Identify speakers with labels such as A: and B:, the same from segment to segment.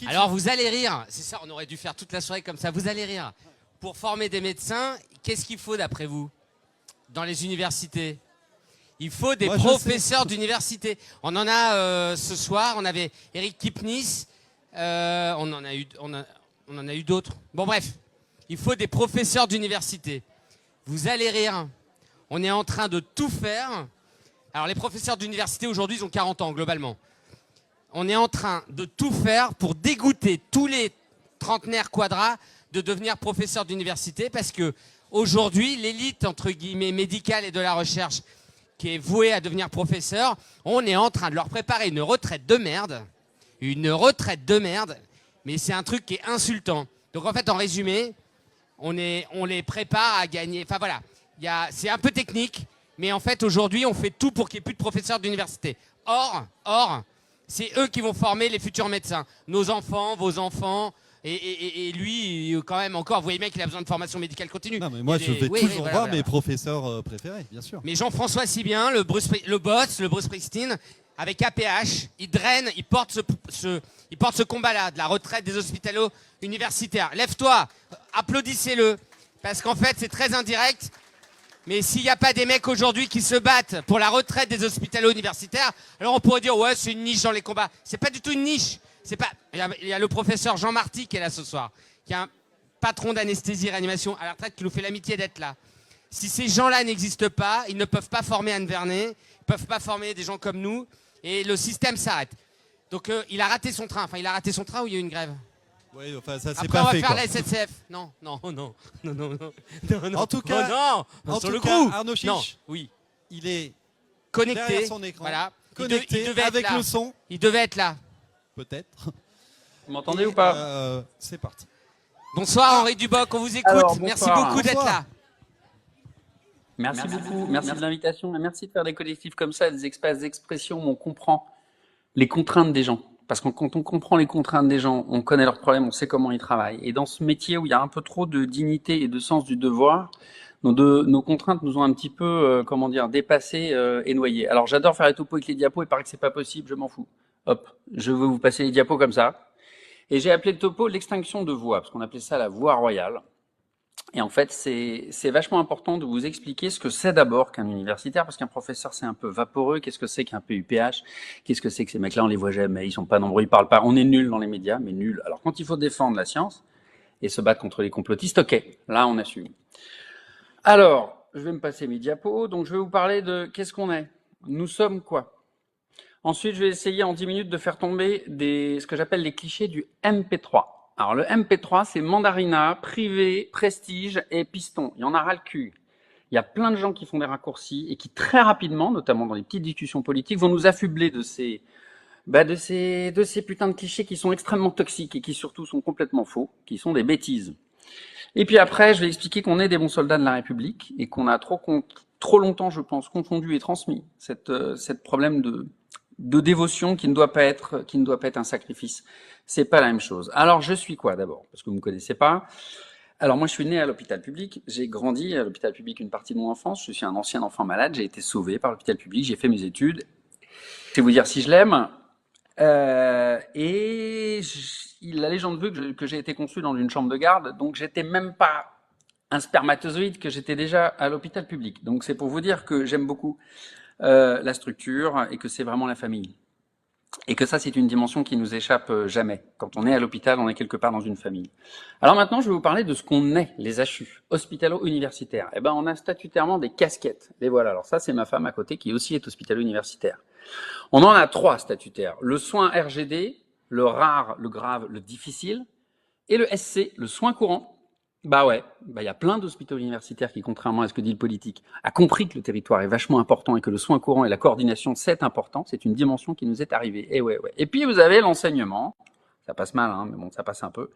A: Alors vous allez rire, c'est ça, on aurait dû faire toute la soirée comme ça, vous allez rire. Pour former des médecins, qu'est-ce qu'il faut d'après vous dans les universités? Il faut des professeurs d'université. On en a ce soir, on avait Eric Kipnis, on en a eu d'autres. Bon bref, il faut des professeurs d'université. Vous allez rire, on est en train de tout faire. Alors les professeurs d'université aujourd'hui, ils ont 40 ans globalement. On est en train de tout faire pour dégoûter tous les trentenaires quadras de devenir professeurs d'université parce que aujourd'hui, l'élite entre guillemets médicale et de la recherche qui est vouée à devenir professeur, on est en train de leur préparer une retraite de merde. Une retraite de merde, mais c'est un truc qui est insultant. Donc en fait, en résumé, on les prépare à gagner. Enfin voilà, c'est un peu technique, mais en fait aujourd'hui, on fait tout pour qu'il n'y ait plus de professeurs d'université. Or, c'est eux qui vont former les futurs médecins. Nos enfants, vos enfants, et lui, quand même, encore, vous voyez bien qu'il a besoin de formation médicale continue.
B: Non, mais moi, je vais toujours voir mes professeurs préférés, bien sûr.
A: Mais Jean-François Sibien, le boss, le Bruce Springsteen, avec APH, il porte ce combat-là, de la retraite des hospitalo universitaires. Lève-toi, applaudissez-le, parce qu'en fait, c'est très indirect. Mais s'il n'y a pas des mecs aujourd'hui qui se battent pour la retraite des hospitalo universitaires, alors on pourrait dire ouais, c'est une niche dans les combats. C'est pas du tout une niche. Il y a le professeur Jean Marty qui est là ce soir, qui est un patron d'anesthésie réanimation à la retraite qui nous fait l'amitié d'être là. Si ces gens-là n'existent pas, ils ne peuvent pas former Anne Vernet, ils ne peuvent pas former des gens comme nous, et le système s'arrête. Donc il a raté son train. Enfin, il a raté son train ou il y a eu une grève?
B: Oui, enfin, ça c'est
A: après,
B: pas fait.
A: On va faire la SNCF. Non.
B: En tout cas, Arnaud Chiche,
A: non, oui.
B: Il est
A: connecté
B: derrière son écran,
A: voilà.
B: connecté
A: il devait
B: avec
A: être là.
B: le son.
A: Il devait être là.
B: Peut-être.
C: Vous m'entendez ou pas?
B: C'est parti.
A: Bonsoir Henri Duboc, on vous écoute.
C: Alors,
A: merci beaucoup d'être là.
C: Merci beaucoup, merci de l'invitation et merci de faire des collectifs comme ça, des espaces d'expression où on comprend les contraintes des gens. Parce que quand on comprend les contraintes des gens, on connaît leurs problèmes, on sait comment ils travaillent. Et dans ce métier où il y a un peu trop de dignité et de sens du devoir, nos contraintes nous ont un petit peu, dépassés et noyés. Alors j'adore faire les topos avec les diapos, il paraît que c'est pas possible, je m'en fous. Hop, je veux vous passer les diapos comme ça. Et j'ai appelé le topo l'extinction de voix, parce qu'on appelait ça la voix royale. Et en fait, c'est vachement important de vous expliquer ce que c'est d'abord qu'un universitaire, parce qu'un professeur, c'est un peu vaporeux. Qu'est-ce que c'est qu'un PUPH? Qu'est-ce que c'est que ces mecs-là? On les voit jamais, ils sont pas nombreux, ils parlent pas. On est nuls dans les médias, mais nuls. Alors, quand il faut défendre la science et se battre contre les complotistes, ok, là, on assume. Alors, je vais me passer mes diapos. Donc, je vais vous parler de qu'est-ce qu'on est. Nous sommes quoi? Ensuite, je vais essayer en 10 minutes de faire tomber ce que j'appelle les clichés du MP3. Alors, le MP3, c'est mandarina, privé, prestige et piston. Il y en a ras le cul. Il y a plein de gens qui font des raccourcis et qui, très rapidement, notamment dans les petites discussions politiques, vont nous affubler de ces putains de clichés qui sont extrêmement toxiques et qui, surtout, sont complètement faux, qui sont des bêtises. Et puis après, je vais expliquer qu'on est des bons soldats de la République et qu'on a trop longtemps, je pense, confondu et transmis cette problème de dévotion qui ne doit pas être un sacrifice. C'est pas la même chose. Alors, je suis quoi d'abord? Parce que vous me connaissez pas. Alors, moi, je suis né à l'hôpital public. J'ai grandi à l'hôpital public une partie de mon enfance. Je suis un ancien enfant malade. J'ai été sauvé par l'hôpital public. J'ai fait mes études. Je vais vous dire si je l'aime. La légende veut que j'ai été conçu dans une chambre de garde. Donc, j'étais même pas un spermatozoïde, que j'étais déjà à l'hôpital public. Donc, c'est pour vous dire que j'aime beaucoup la structure et que c'est vraiment la famille. Et que ça, c'est une dimension qui nous échappe jamais. Quand on est à l'hôpital, on est quelque part dans une famille. Alors maintenant, je vais vous parler de ce qu'on est, les HU, hospitalo-universitaires. Eh ben, on a statutairement des casquettes. Les voilà. Alors ça, c'est ma femme à côté qui aussi est hospitalo-universitaire. On en a 3 statutaires. Le soin RGD, le rare, le grave, le difficile, et le SC, le soin courant. Il y a plein d'hôpitaux universitaires qui, contrairement à ce que dit le politique, a compris que le territoire est vachement important et que le soin courant et la coordination, c'est important. C'est une dimension qui nous est arrivée. Et puis, vous avez l'enseignement. Ça passe mal, hein, mais bon, ça passe un peu.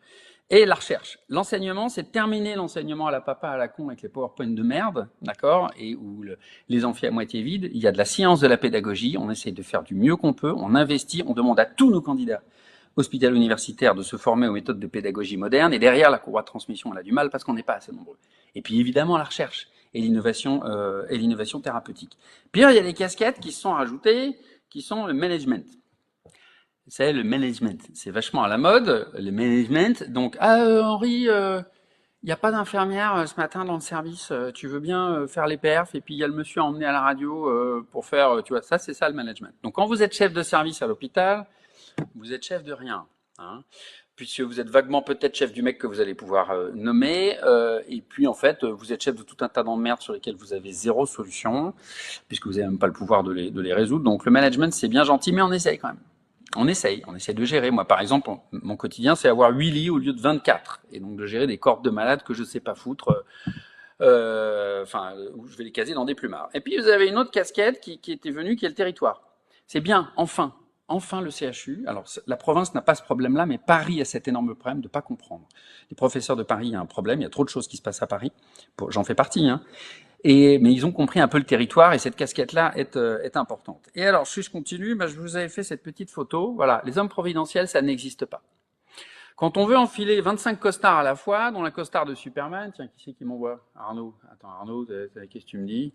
C: Et la recherche. L'enseignement, c'est terminer l'enseignement à la papa, à la con, avec les PowerPoint de merde, d'accord, et où les amphis à moitié vides. Il y a de la science de la pédagogie. On essaie de faire du mieux qu'on peut. On investit. On demande à tous nos candidats hospitalo-universitaires de se former aux méthodes de pédagogie moderne, et derrière, la courroie de transmission, elle a du mal parce qu'on n'est pas assez nombreux. Et puis, évidemment, la recherche et l'innovation thérapeutique. Puis, il y a des casquettes qui se sont rajoutées, qui sont le management. C'est le management. C'est vachement à la mode, le management. Donc, Henri, il n'y a pas d'infirmière ce matin dans le service. Tu veux bien faire les perfs? Et puis, il y a le monsieur emmené à la radio pour faire, tu vois, ça, c'est ça le management. Donc, quand vous êtes chef de service à l'hôpital, vous êtes chef de rien. Hein, puisque vous êtes vaguement peut-être chef du mec que vous allez pouvoir nommer. Et puis, en fait, vous êtes chef de tout un tas d'emmerdes sur lesquelles vous avez zéro solution, puisque vous n'avez même pas le pouvoir de les résoudre. Donc, le management, c'est bien gentil, mais on essaye quand même. On essaye de gérer. Moi, par exemple, mon quotidien, c'est avoir 8 lits au lieu de 24. Et donc, de gérer des cohortes de malades que je sais pas foutre, où je vais les caser dans des plumards. Et puis, vous avez une autre casquette qui était venue, qui est le territoire. C'est bien, enfin le CHU. Alors, la province n'a pas ce problème-là, mais Paris a cet énorme problème de pas comprendre. Les professeurs de Paris, il y a un problème, il y a trop de choses qui se passent à Paris. J'en fais partie, hein. Mais ils ont compris un peu le territoire et cette casquette-là est importante. Et alors, si je continue, je vous avais fait cette petite photo. Voilà, les hommes providentiels, ça n'existe pas. Quand on veut enfiler 25 costards à la fois, dont la costard de Superman, tiens, qui c'est qui m'envoie? Arnaud. Attends, Arnaud, qu'est-ce que tu me dis?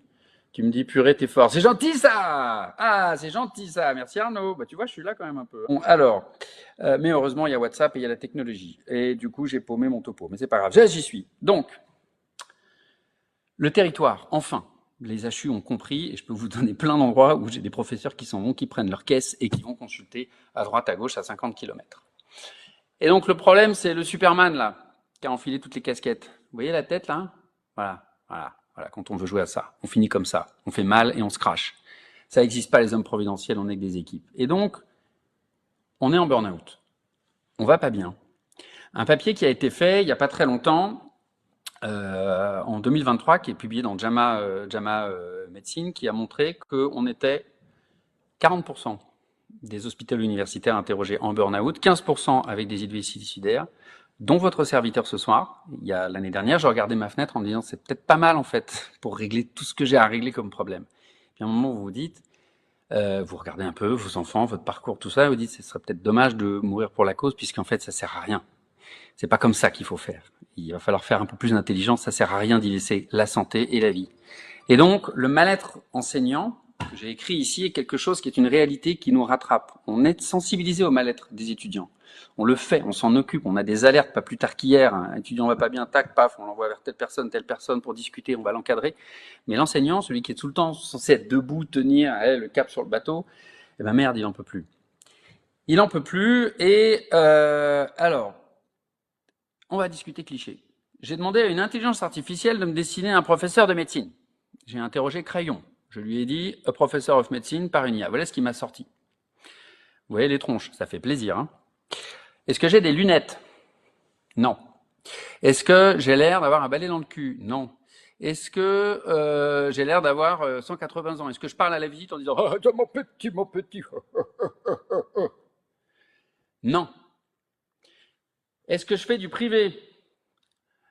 C: Tu me dis, purée, t'es fort. C'est gentil, ça! Ah, c'est gentil, ça. Merci, Arnaud. Tu vois, je suis là quand même un peu. Bon, alors, mais heureusement, il y a WhatsApp et il y a la technologie. Et du coup, j'ai paumé mon topo. Mais c'est pas grave, j'y suis. Donc, le territoire, enfin, les HU ont compris, et je peux vous donner plein d'endroits où j'ai des professeurs qui s'en vont, qui prennent leur caisse et qui vont consulter à droite, à gauche, à 50 km. Et donc, le problème, c'est le Superman, là, qui a enfilé toutes les casquettes. Vous voyez la tête, là? Voilà, quand on veut jouer à ça. On finit comme ça. On fait mal et on se crache. Ça n'existe pas, les hommes providentiels, on est que des équipes. Et donc, on est en burn-out. On va pas bien. Un papier qui a été fait il n'y a pas très longtemps, en 2023, qui est publié dans JAMA Médecine, qui a montré qu'on était 40% des hôpitaux universitaires interrogés en burn-out, 15% avec des idées suicidaires, dont votre serviteur ce soir. Il y a l'année dernière, je regardais ma fenêtre en me disant c'est peut-être pas mal en fait pour régler tout ce que j'ai à régler comme problème. Puis à un moment où vous vous dites, vous regardez un peu vos enfants, votre parcours, tout ça, et vous dites ce serait peut-être dommage de mourir pour la cause puisqu'en fait ça sert à rien. C'est pas comme ça qu'il faut faire. Il va falloir faire un peu plus d'intelligence. Ça sert à rien d'y laisser la santé et la vie. Et donc, le mal-être enseignant que j'ai écrit ici est quelque chose qui est une réalité qui nous rattrape. On est sensibilisé au mal-être des étudiants. On le fait, on s'en occupe. On a des alertes, pas plus tard qu'hier. Un étudiant va pas bien, tac, paf, on l'envoie vers telle personne pour discuter, on va l'encadrer. Mais l'enseignant, celui qui est tout le temps censé être debout, tenir le cap sur le bateau, merde, il en peut plus. Il en peut plus. Et alors, on va discuter cliché. J'ai demandé à une intelligence artificielle de me dessiner un professeur de médecine. J'ai interrogé Crayon. Je lui ai dit « A professor of medicine par une IA ». Voilà ce qu'il m'a sorti. Vous voyez les tronches, ça fait plaisir. Hein. Est-ce que j'ai des lunettes? Non. Est-ce que j'ai l'air d'avoir un balai dans le cul? Non. Est-ce que j'ai l'air d'avoir 180 ans? Est-ce que je parle à la visite en disant « Oh, mon petit, mon petit ». Non. Est-ce que je fais du privé?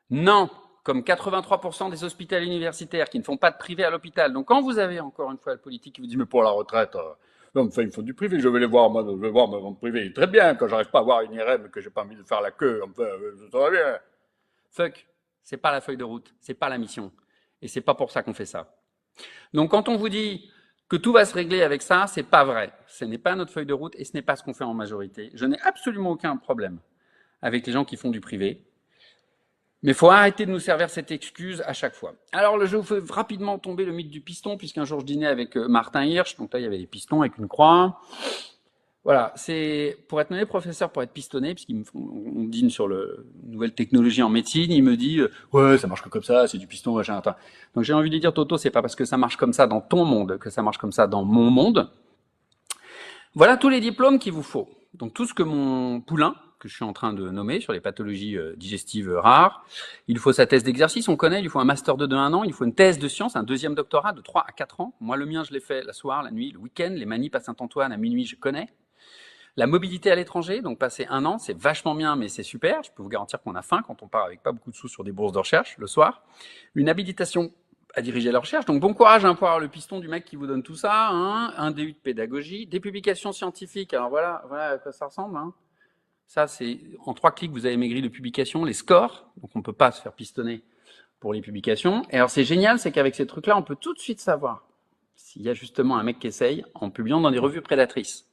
C: Non, comme 83% des hôpitaux universitaires qui ne font pas de privé à l'hôpital. Donc quand vous avez encore une fois le politique qui vous dit « Mais pour la retraite, il faut du privé, je vais les voir, moi, je vais voir ma vente privée. Très bien, quand j'arrive pas à avoir une IRM et que j'ai pas envie de faire la queue, ça va bien. » Fuck, c'est pas la feuille de route, c'est pas la mission. Et c'est pas pour ça qu'on fait ça. Donc quand on vous dit que tout va se régler avec ça, c'est pas vrai. Ce n'est pas notre feuille de route et ce n'est pas ce qu'on fait en majorité. Je n'ai absolument aucun problème avec les gens qui font du privé. Mais il faut arrêter de nous servir cette excuse à chaque fois. Alors, je vous fais rapidement tomber le mythe du piston, puisqu'un jour je dînais avec Martin Hirsch, donc là il y avait des pistons avec une croix. Voilà, c'est pour être nommé professeur, pour être pistonné, puisqu'on dîne sur le nouvelle technologie en médecine, il me dit ouais, ça marche que comme ça, c'est du piston, machin. Donc j'ai envie de lui dire Toto, c'est pas parce que ça marche comme ça dans ton monde que ça marche comme ça dans mon monde. Voilà tous les diplômes qu'il vous faut. Donc tout ce que mon poulain, que je suis en train de nommer sur les pathologies digestives rares. Il faut sa thèse d'exercice, on connaît, il faut un master 2 de 1 an, il faut une thèse de sciences, un deuxième doctorat de 3 à 4 ans. Moi, le mien, je l'ai fait la soir, la nuit, le week-end, les manips à Saint-Antoine à minuit, je connais. La mobilité à l'étranger, donc passer 1 an, c'est vachement bien, mais c'est super. Je peux vous garantir qu'on a faim quand on part avec pas beaucoup de sous sur des bourses de recherche le soir. Une habilitation à diriger la recherche. Donc bon courage pour avoir le piston du mec qui vous donne tout ça, un DU de pédagogie, des publications scientifiques. Alors voilà à quoi ça ressemble. Ça, c'est en 3 clics, vous avez mes grilles de publications, les scores. Donc on ne peut pas se faire pistonner pour les publications. Et alors c'est génial, c'est qu'avec ces trucs-là, on peut tout de suite savoir s'il y a justement un mec qui essaye en publiant dans des revues prédatrices.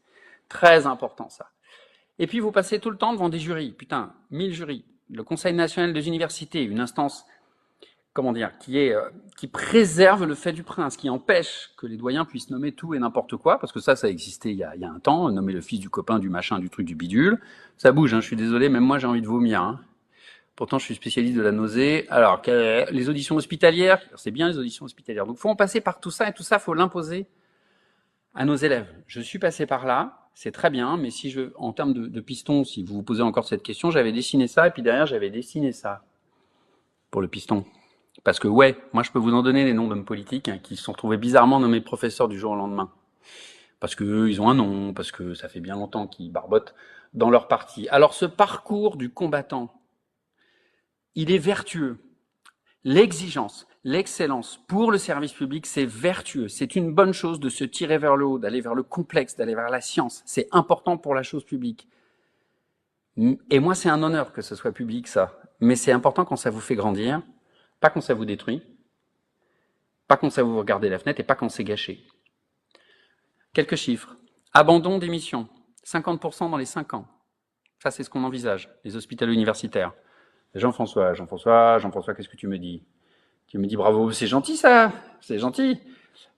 C: Très important ça. Et puis vous passez tout le temps devant des jurys. Putain, 1000 jurys. Le Conseil national des universités, une instance, comment dire, qui préserve le fait du prince, qui empêche que les doyens puissent nommer tout et n'importe quoi, parce que ça existait il y a un temps, nommer le fils du copain, du machin, du truc, du bidule. Ça bouge, hein, je suis désolé, même moi j'ai envie de vomir. Hein. Pourtant, je suis spécialiste de la nausée. Alors, les auditions hospitalières, c'est bien les auditions hospitalières. Donc, faut en passer par tout ça, et tout ça, faut l'imposer à nos élèves. Je suis passé par là, c'est très bien, mais si en termes de piston, si vous vous posez encore cette question, j'avais dessiné ça, et puis derrière, j'avais dessiné ça pour le piston. Parce que, ouais, moi, je peux vous en donner les noms d'hommes politiques hein, qui se sont retrouvés bizarrement nommés professeurs du jour au lendemain. Parce que eux, ils ont un nom, parce que ça fait bien longtemps qu'ils barbotent dans leur parti. Alors, ce parcours du combattant, il est vertueux. L'exigence, l'excellence pour le service public, c'est vertueux. C'est une bonne chose de se tirer vers le haut, d'aller vers le complexe, d'aller vers la science. C'est important pour la chose publique. Et moi, c'est un honneur que ce soit public, ça. Mais c'est important quand ça vous fait grandir, pas quand ça vous détruit, pas quand ça vous regarde la fenêtre et pas quand c'est gâché. Quelques chiffres. Abandon des missions, 50% dans les 5 ans. Ça, c'est ce qu'on envisage, les hospitaliers universitaires. Jean-François, qu'est-ce que tu me dis? Tu me dis bravo, c'est gentil ça, c'est gentil.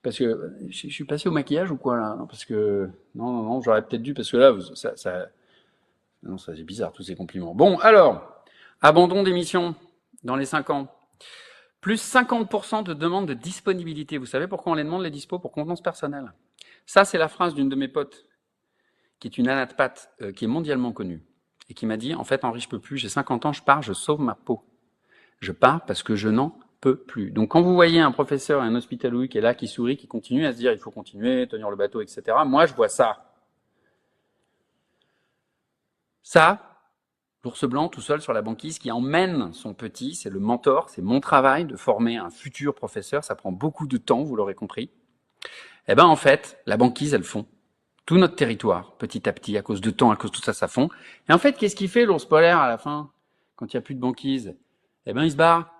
C: Parce que je suis passé au maquillage ou quoi là? Non, parce que non, j'aurais peut-être dû parce que là, non, ça c'est bizarre tous ces compliments. Bon, alors, abandon des missions dans les 5 ans. Plus 50% de demandes de disponibilité. Vous savez pourquoi on les demande les dispos? Pour contenance personnelle. Ça, c'est la phrase d'une de mes potes, qui est une anathpathe, qui est mondialement connue. Et qui m'a dit, en fait, Henri, je peux plus, j'ai 50 ans, je pars, je sauve ma peau. Je pars parce que je n'en peux plus. Donc, quand vous voyez un professeur et un hospitalier qui est là, qui sourit, qui continue à se dire, il faut continuer, tenir le bateau, etc., moi, je vois ça. Ça, l'ours blanc tout seul sur la banquise qui emmène son petit, c'est le mentor, c'est mon travail de former un futur professeur, ça prend beaucoup de temps, vous l'aurez compris. Eh ben, en fait, la banquise, elle fond. Tout notre territoire, petit à petit, à cause de temps, à cause de tout ça, ça fond. Et en fait, qu'est-ce qu'il fait, l'ours polaire, à la fin, quand il n'y a plus de banquise? Eh ben, il se barre.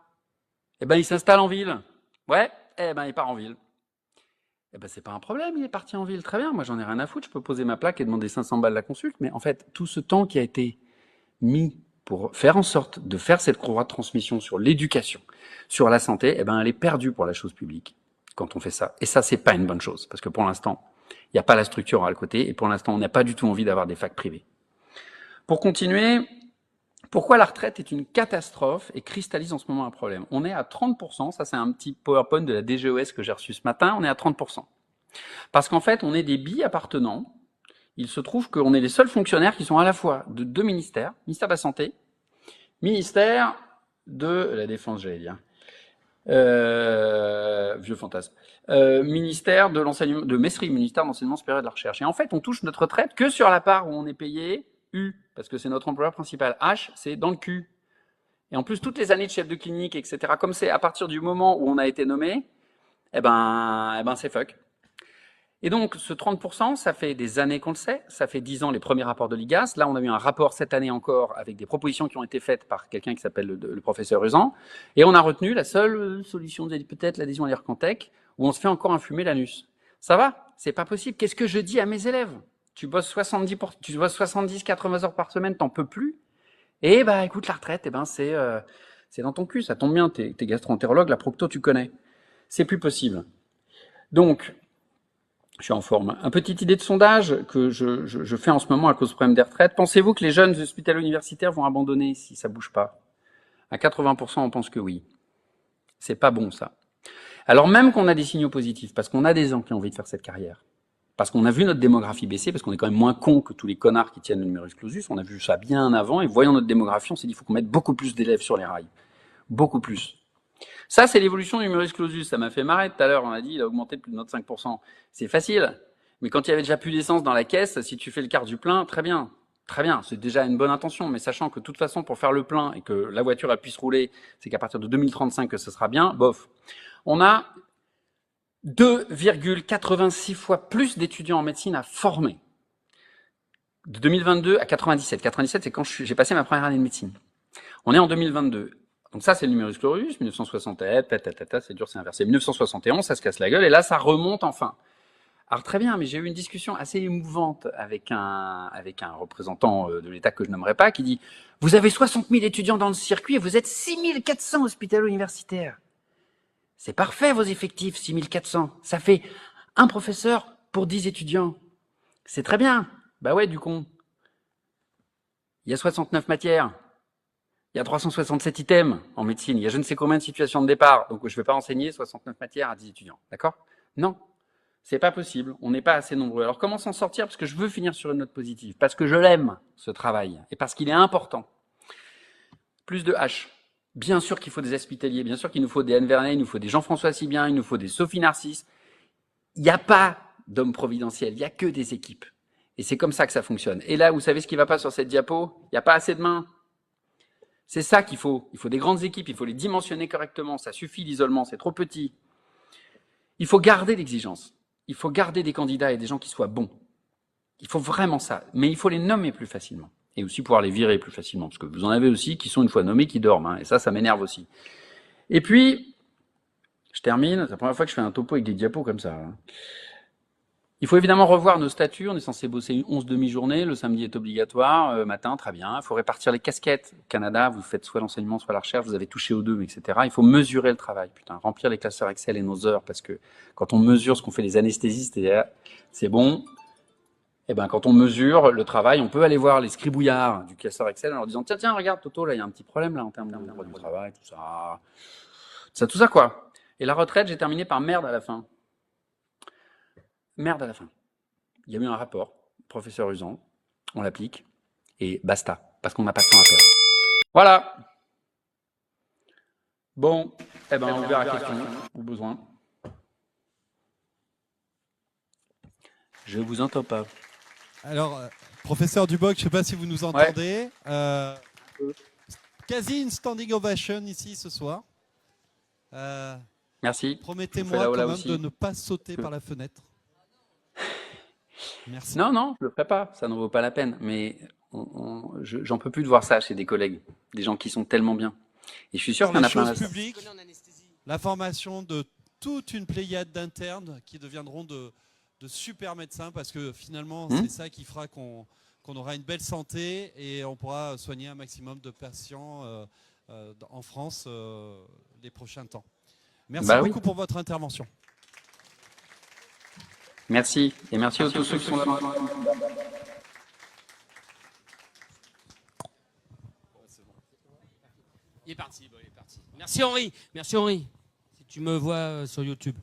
C: Eh ben, il s'installe en ville. Ouais, eh ben, il part en ville. Eh ben, c'est pas un problème, il est parti en ville. Très bien, moi, j'en ai rien à foutre, je peux poser ma plaque et demander 500 balles la consulte. Mais en fait, tout ce temps qui a été mis pour faire en sorte de faire cette courroie de transmission sur l'éducation, sur la santé, eh ben, elle est perdue pour la chose publique quand on fait ça. Et ça, c'est pas une bonne chose, parce que pour l'instant, il n'y a pas la structure à le côté, et pour l'instant, on n'a pas du tout envie d'avoir des facs privées. Pour continuer, pourquoi la retraite est une catastrophe et cristallise en ce moment un problème? On est à 30%, ça c'est un petit PowerPoint de la DGES que j'ai reçu ce matin, on est à 30%. Parce qu'en fait, on est des bi-appartenants. Il se trouve qu'on est les seuls fonctionnaires qui sont à la fois de 2 ministères, ministère de la Santé, ministère de la Défense, j'allais dire. Vieux fantasme. Ministère de l'enseignement, de MESRI, ministère de l'enseignement supérieur et de la recherche. Et en fait, on touche notre retraite que sur la part où on est payé U, parce que c'est notre employeur principal. H, c'est dans le cul. Et en plus, toutes les années de chef de clinique, etc., comme c'est à partir du moment où on a été nommé, eh ben, c'est fuck. Et donc, ce 30%, ça fait des années qu'on le sait, ça fait 10 ans les premiers rapports de l'IGAS. Là, on a eu un rapport cette année encore avec des propositions qui ont été faites par quelqu'un qui s'appelle le professeur Usan. Et on a retenu la seule solution, peut-être l'adhésion à l'IRCANTEC, où on se fait encore infumer l'anus. Ça va? C'est pas possible. Qu'est-ce que je dis à mes élèves? Tu bosses 70-80 heures par semaine, t'en peux plus. Et bah, écoute, la retraite, c'est dans ton cul. Ça tombe bien, t'es gastro-entérologue, la procto, tu connais. C'est plus possible. Donc, je suis en forme. Une petite idée de sondage que je fais en ce moment à cause du problème des retraites. Pensez-vous que les jeunes hospitaliers universitaires vont abandonner si ça bouge pas? À 80%, on pense que oui. C'est pas bon, ça. Alors même qu'on a des signaux positifs, parce qu'on a des gens qui ont envie de faire cette carrière, parce qu'on a vu notre démographie baisser, parce qu'on est quand même moins cons que tous les connards qui tiennent le numerus clausus, on a vu ça bien avant, et voyant notre démographie, on s'est dit qu'il faut qu'on mette beaucoup plus d'élèves sur les rails. Beaucoup plus. Ça, c'est l'évolution du numerus clausus. Ça m'a fait marrer tout à l'heure. On a dit, il a augmenté de plus de 95%. C'est facile. Mais quand il y avait déjà plus d'essence dans la caisse, si tu fais le quart du plein, très bien. Très bien. C'est déjà une bonne intention. Mais sachant que de toute façon, pour faire le plein et que la voiture, elle puisse rouler, c'est qu'à partir de 2035 que ce sera bien, bof. On a 2,86 fois plus d'étudiants en médecine à former. De 2022 à 97. 97, c'est quand j'ai passé ma première année de médecine. On est en 2022. Donc ça, c'est le numerus clausus, 1967, c'est dur, c'est inversé. 1971, ça se casse la gueule, et là, ça remonte enfin. Alors très bien, mais j'ai eu une discussion assez émouvante avec un représentant de l'État que je nommerai pas, qui dit « Vous avez 60 000 étudiants dans le circuit et vous êtes 6 400 hospitalo-universitaires. C'est parfait vos effectifs, 6 400. Ça fait un professeur pour 10 étudiants. C'est très bien. Bah ouais, du con. Il y a 69 matières. Il y a 367 items en médecine. Il y a je ne sais combien de situations de départ. Donc je ne vais pas enseigner 69 matières à 10 étudiants. D'accord? Non. C'est pas possible, on n'est pas assez nombreux. Alors comment s'en sortir? Parce que je veux finir sur une note positive, parce que je l'aime, ce travail, et parce qu'il est important. Plus de H. Bien sûr qu'il faut des hospitaliers, bien sûr qu'il nous faut des Anne Vernet, il nous faut des Jean-François Sibien, il nous faut des Sophie Narcisse. Il n'y a pas d'homme providentiel, il n'y a que des équipes. Et c'est comme ça que ça fonctionne. Et là, vous savez ce qui ne va pas sur cette diapo? Il n'y a pas assez de mains. C'est ça qu'il faut. Il faut des grandes équipes, il faut les dimensionner correctement. Ça suffit l'isolement, c'est trop petit. Il faut garder l'exigence. Il faut garder des candidats et des gens qui soient bons. Il faut vraiment ça. Mais il faut les nommer plus facilement. Et aussi pouvoir les virer plus facilement. Parce que vous en avez aussi qui sont une fois nommés, qui dorment. Hein, et ça m'énerve aussi. Et puis, je termine. C'est la première fois que je fais un topo avec des diapos comme ça. Hein. Il faut évidemment revoir nos statuts. On est censé bosser 11 demi-journées. Le samedi est obligatoire. Matin, très bien. Il faut répartir les casquettes. Au Canada, vous faites soit l'enseignement, soit la recherche. Vous avez touché aux deux, etc. Il faut mesurer le travail. Putain, remplir les classeurs Excel et nos heures. Parce que quand on mesure ce qu'on fait les anesthésistes, c'est bon. Et ben, quand on mesure le travail, on peut aller voir les scribouillards du classeur Excel en leur disant tiens, regarde, Toto, là, il y a un petit problème là en termes de droit du travail, tout ça, quoi. Et la retraite, j'ai terminé par merde à la fin. Merde à la fin. Il y a eu un rapport, professeur Usan, on l'applique, et basta, parce qu'on n'a pas de temps à perdre. Voilà. Bon, eh ben, on verra la question ou besoin. Je vous entends pas.
B: Alors, professeur Duboc, je ne sais pas si vous nous entendez. Quasi une standing ovation ici ce soir.
C: Merci.
B: Promettez-moi quand même de ne pas sauter par la fenêtre. Merci.
C: Non, je le ferai pas. Ça n'en vaut pas la peine. Mais j'en peux plus de voir ça chez des collègues, des gens qui sont tellement bien. Et je suis sûr qu'il y en a plein.
B: Publique, la formation de toute une pléiade d'internes qui deviendront de super médecins, parce que finalement, c'est ça qui fera qu'on aura une belle santé et on pourra soigner un maximum de patients en France les prochains temps. Merci beaucoup pour votre intervention.
C: Merci. Et merci à tous ceux qui sont là.
A: Il est parti. Merci Henri. Si tu me vois sur YouTube.